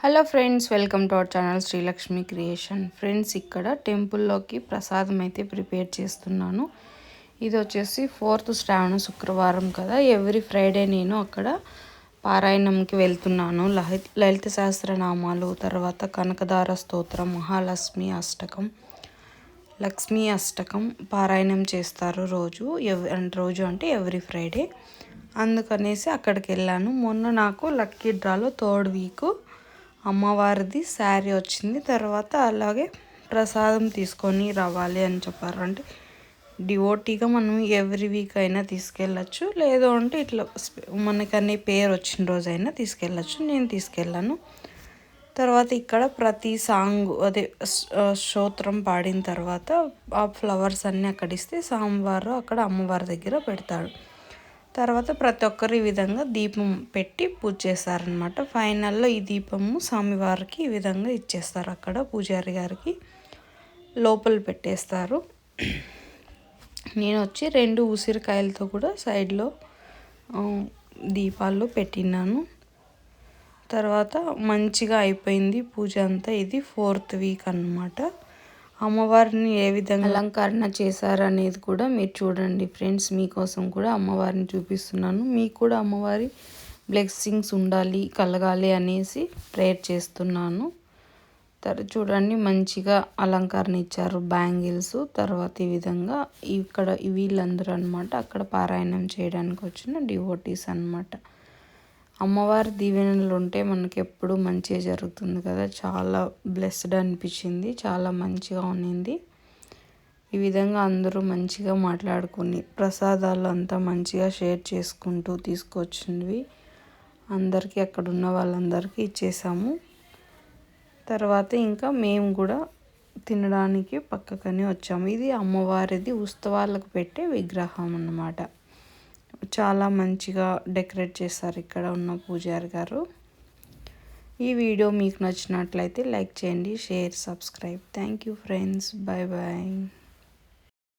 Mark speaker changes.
Speaker 1: Hello friends, welcome to our channel Srilakshmi creation. Friends, ఇక్కడ టెంపుల్లోకి ప్రసాదం అయితే ప్రిపేర్ చేస్తున్నాను. ఇది వచ్చేసి 4th శ్రావణ శుక్రవారం కదా. ఎవ్రీ ఫ్రైడే నేను అక్కడ పారాయణంకి వెళ్తున్నాను. లలిత సహస్రనామాలు, తర్వాత కనకదార స్తోత్రం, మహాలక్ష్మి అష్టకం, లక్ష్మీ అష్టకం పారాయణం చేస్తారు రోజు అంటే ఎవ్రీ ఫ్రైడే. అందుకనేసి అక్కడికి వెళ్ళాను. మొన్న నాకు లక్కీ డ్రాలో 3rd వీక్ అమ్మవారిది శారీ వచ్చింది. తర్వాత అలాగే ప్రసాదం తీసుకొని రావాలి అని చెప్పారు. అంటే డివోటీగా మనం ఎవ్రీ వీక్ అయినా తీసుకెళ్ళచ్చు, లేదు అంటే ఇట్లా మనకనే పేరు వచ్చిన రోజైనా తీసుకెళ్ళచ్చు. నేను తీసుకెళ్ళాను. తర్వాత ఇక్కడ ప్రతి సాంగ్ స్తోత్రం పాడిన తర్వాత ఆ ఫ్లవర్స్ అన్నీ అక్కడ ఇస్తే స్వామివారు అక్కడ అమ్మవారి దగ్గర పెడతాడు. తర్వాత ప్రతి ఒక్కరు ఈ విధంగా దీపం పెట్టి పూజ చేస్తారనమాట. ఫైనల్లో ఈ దీపము స్వామివారికి ఈ విధంగా ఇచ్చేస్తారు. అక్కడ పూజారి గారికి లోపల పెట్టేస్తారు. నేను వచ్చి 2 ఉసిరికాయలతో కూడా సైడ్లో దీపాలు పెట్టినాను. తర్వాత మంచిగా అయిపోయింది పూజ అంతా. ఇది 4th వీక్ అన్నమాట. అమ్మవారిని ఏ విధంగా అలంకరణ చేశారనేది కూడా మీరు చూడండి ఫ్రెండ్స్. మీకోసం కూడా అమ్మవారిని చూపిస్తున్నాను. మీకు కూడా అమ్మవారి బ్లెస్సింగ్స్ ఉండాలి, కలగాలి అనేసి ప్రేయర్ చేస్తున్నాను. చూడండి, మంచిగా అలంకరణ ఇచ్చారు. బ్యాంగిల్స్, తర్వాత ఈ విధంగా ఇక్కడ వీళ్ళందరూ అనమాట అక్కడ పారాయణం చేయడానికి వచ్చిన డివోటీస్ అనమాట. అమ్మవారి దీవెనలు ఉంటే మనకి ఎప్పుడు మంచిగా జరుగుతుంది కదా. చాలా బ్లెస్డ్ అనిపించింది, చాలా మంచిగా ఉన్నింది. ఈ విధంగా అందరూ మంచిగా మాట్లాడుకుని ప్రసాదాలు అంతా మంచిగా షేర్ చేసుకుంటూ తీసుకొచ్చినవి అందరికీ అక్కడ ఉన్న వాళ్ళందరికీ ఇచ్చేసాము. తర్వాత ఇంకా మేము కూడా తినడానికి పక్కకని వచ్చాము. ఇది అమ్మవారిది ఉత్సవాలకు పెట్టే విగ్రహం అన్నమాట. చాలా మంచిగా డెకరేట్ చేస్తారు ఇక్కడ ఉన్న పూజారి గారు. ఈ వీడియో మీకు నచ్చినట్లయితే లైక్ చేయండి, share, subscribe. Thank you friends. Bye bye.